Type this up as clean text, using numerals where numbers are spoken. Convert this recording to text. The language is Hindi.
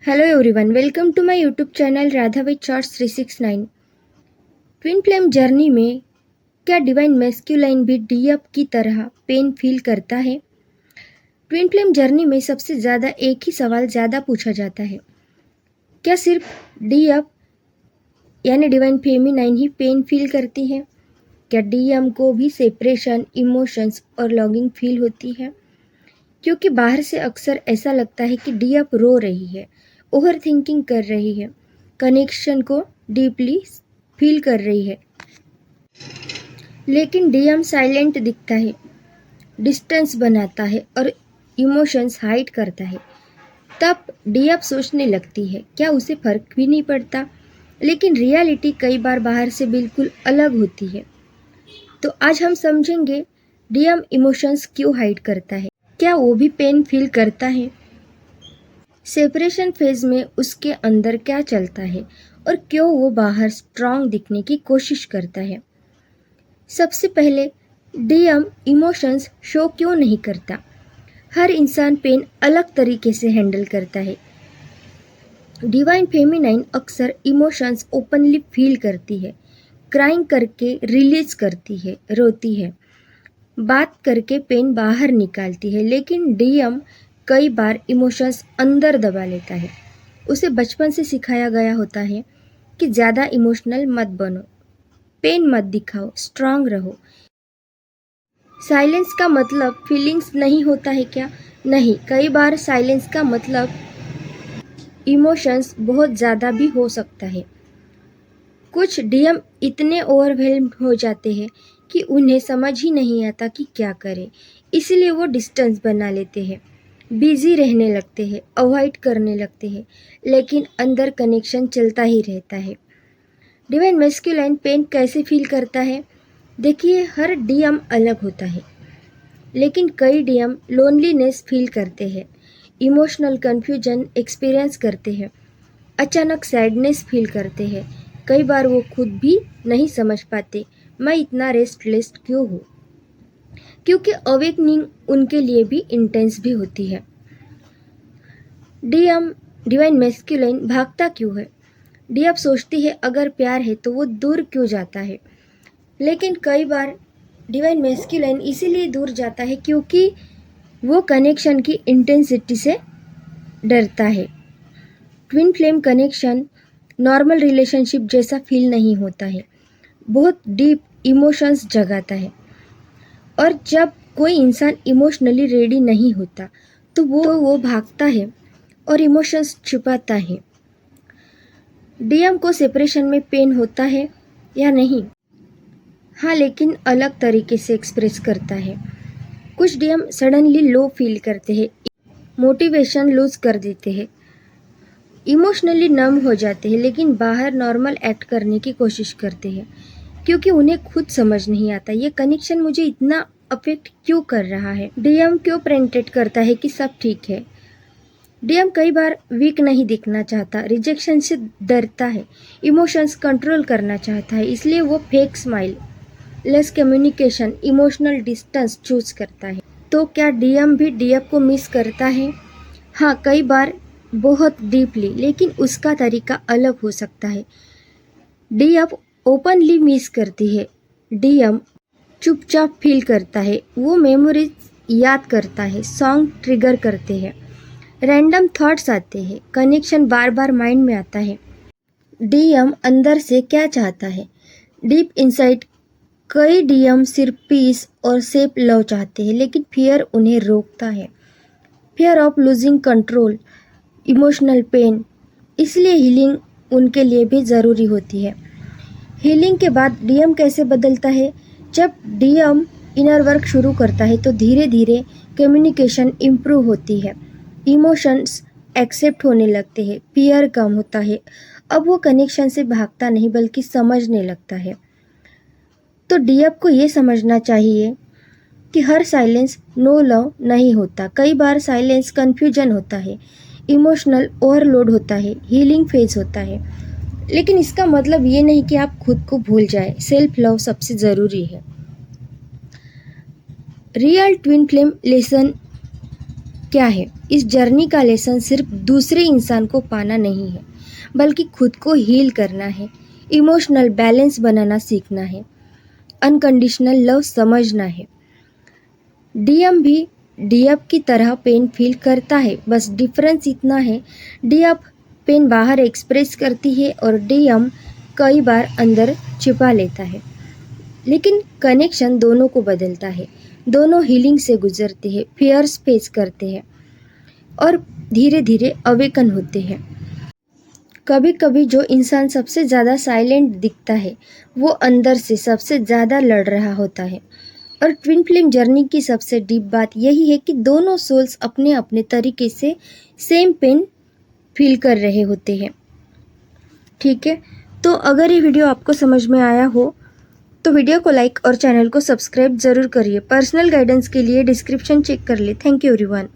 Hello everyone, welcome to my YouTube channel Radha with shorts 369। Twin flame journey में क्या डिवाइन मैस्कुलाइन भी डी अप की तरह पेन फील करता है? ट्विन फ्लेम जर्नी में सबसे ज़्यादा एक ही सवाल ज़्यादा पूछा जाता है, क्या सिर्फ डी अप यानी डिवाइन फेमिनाइन ही पेन फील करती है? क्या डी एम को भी सेपरेशन, इमोशंस और लॉन्गिंग फील होती है? क्योंकि बाहर से अक्सर ऐसा लगता है कि डी अप रो रही है, ओवर थिंकिंग कर रही है, कनेक्शन को डीपली फील कर रही है, लेकिन डीएम साइलेंट दिखता है, डिस्टेंस बनाता है और इमोशंस हाइड करता है। तब डीएफ सोचने लगती है क्या उसे फर्क भी नहीं पड़ता, लेकिन रियलिटी कई बार बाहर से बिल्कुल अलग होती है। तो आज हम समझेंगे डीएम इमोशंस क्यों हाइड करता है, क्या वो भी पेन फील करता है, सेपरेशन फेज में उसके अंदर क्या चलता है और क्यों वो बाहर स्ट्रांग दिखने की कोशिश करता है। सबसे पहले डीएम इमोशंस शो क्यों नहीं करता। हर इंसान पेन अलग तरीके से हैंडल करता है। डिवाइन फेमिनाइन अक्सर इमोशंस ओपनली फील करती है, क्राइंग करके रिलीज करती है, रोती है, बात करके पेन बाहर निकालती है, लेकिन डीएम कई बार इमोशंस अंदर दबा लेता है। उसे बचपन से सिखाया गया होता है कि ज़्यादा इमोशनल मत बनो, पेन मत दिखाओ, स्ट्रांग रहो। साइलेंस का मतलब फीलिंग्स नहीं होता है क्या? नहीं, कई बार साइलेंस का मतलब इमोशंस बहुत ज़्यादा भी हो सकता है। कुछ डीएम इतने ओवरवेल्म्ड हो जाते हैं कि उन्हें समझ ही नहीं आता कि क्या करें, इसलिए वो डिस्टेंस बना लेते हैं, बिजी रहने लगते हैं, अवॉइड करने लगते हैं, लेकिन अंदर कनेक्शन चलता ही रहता है। डिवाइन मैस्कुलाइन पेन कैसे फील करता है? देखिए, हर डीएम अलग होता है, लेकिन कई डीएम लोनलीनेस फील करते हैं, इमोशनल कन्फ्यूजन एक्सपीरियंस करते हैं, अचानक सैडनेस फील करते हैं। कई बार वो खुद भी नहीं समझ पाते मैं इतना रेस्टलेस क्यों हूँ, क्योंकि अवेकनिंग उनके लिए भी इंटेंस भी होती है। डीएम डिवाइन मैस्कुलाइन भागता क्यों है? डीएम सोचती है अगर प्यार है तो वो दूर क्यों जाता है, लेकिन कई बार डिवाइन मैस्कुलाइन इसीलिए दूर जाता है क्योंकि वो कनेक्शन की इंटेंसिटी से डरता है। Twin flame connection normal relationship जैसा फील नहीं होता है, बहुत डीप इमोशंस जगाता है, और जब कोई इंसान इमोशनली रेडी नहीं होता तो वो भागता है और इमोशंस छुपाता है। डीएम को सेपरेशन में पेन होता है या नहीं? हाँ, लेकिन अलग तरीके से एक्सप्रेस करता है। कुछ डीएम सडनली लो फील करते हैं, मोटिवेशन लूज कर देते हैं, इमोशनली नम हो जाते हैं, लेकिन बाहर नॉर्मल एक्ट करने की कोशिश करते हैं क्योंकि उन्हें खुद समझ नहीं आता ये कनेक्शन मुझे इतना अफेक्ट क्यों कर रहा है। डीएम क्यों प्रेजेंट करता है कि सब ठीक है? डीएम कई बार वीक नहीं दिखना चाहता, रिजेक्शन से डरता है, इमोशंस कंट्रोल करना चाहता है, इसलिए वो fake smile, less communication, emotional distance choose करता है। तो क्या डीएम भी डीएफ को मिस करता है? हाँ, कई बार बहुत डीपली, लेकिन उसका तरीका अलग हो सकता है। डीएफ ओपनली मिस करती है, डीएम चुपचाप फील करता है, वो मेमोरीज याद करता है, सॉन्ग ट्रिगर करते हैं, रैंडम थॉट्स आते हैं, कनेक्शन बार बार माइंड में आता है। डीएम अंदर से क्या चाहता है? डीप इनसाइड कई डीएम सिर्फ पीस और सेफ लव चाहते हैं, लेकिन फियर उन्हें रोकता है, fear of losing control, emotional pain. इसलिए हीलिंग उनके लिए भी ज़रूरी होती है। हीलिंग के बाद डीएम कैसे बदलता है? जब डीएम इनर वर्क शुरू करता है तो धीरे धीरे कम्युनिकेशन इम्प्रूव होती है, इमोशंस एक्सेप्ट होने लगते हैं, फियर कम होता है। अब वो कनेक्शन से भागता नहीं बल्कि समझने लगता है। तो डीएफ को ये समझना चाहिए कि हर साइलेंस नो लव नहीं होता, कई बार साइलेंस कन्फ्यूजन होता है, इमोशनल ओवरलोड होता है, हीलिंग फेज होता है, लेकिन इसका मतलब ये नहीं कि आप खुद को भूल जाए। सेल्फ लव सबसे ज़रूरी है। रियल ट्विन फ्लेम लेसन क्या है। इस जर्नी का लेसन सिर्फ दूसरे इंसान को पाना नहीं है, बल्कि खुद को हील करना है, इमोशनल बैलेंस बनाना सीखना है, अनकंडीशनल लव समझना है। डीएम भी डीएफ की तरह पेन फील करता है, बस डिफरेंस इतना है, डीएफ पेन बाहर एक्सप्रेस करती है और डीएम कई बार अंदर छिपा लेता है। लेकिन कनेक्शन दोनों को बदलता है, दोनों हीलिंग से गुजरते हैं, फियर्स फेस करते हैं और धीरे धीरे अवेकन होते हैं। कभी कभी जो इंसान सबसे ज़्यादा साइलेंट दिखता है वो अंदर से सबसे ज़्यादा लड़ रहा होता है। और ट्विन फ्लेम जर्नी की सबसे डीप बात यही है कि दोनों सोल्स अपने अपने तरीके से सेम पेन फील कर रहे होते हैं। ठीक है, तो अगर ये वीडियो आपको समझ में आया हो तो वीडियो को लाइक और चैनल को सब्सक्राइब ज़रूर करिए। पर्सनल गाइडेंस के लिए डिस्क्रिप्शन चेक कर ले। Thank you everyone.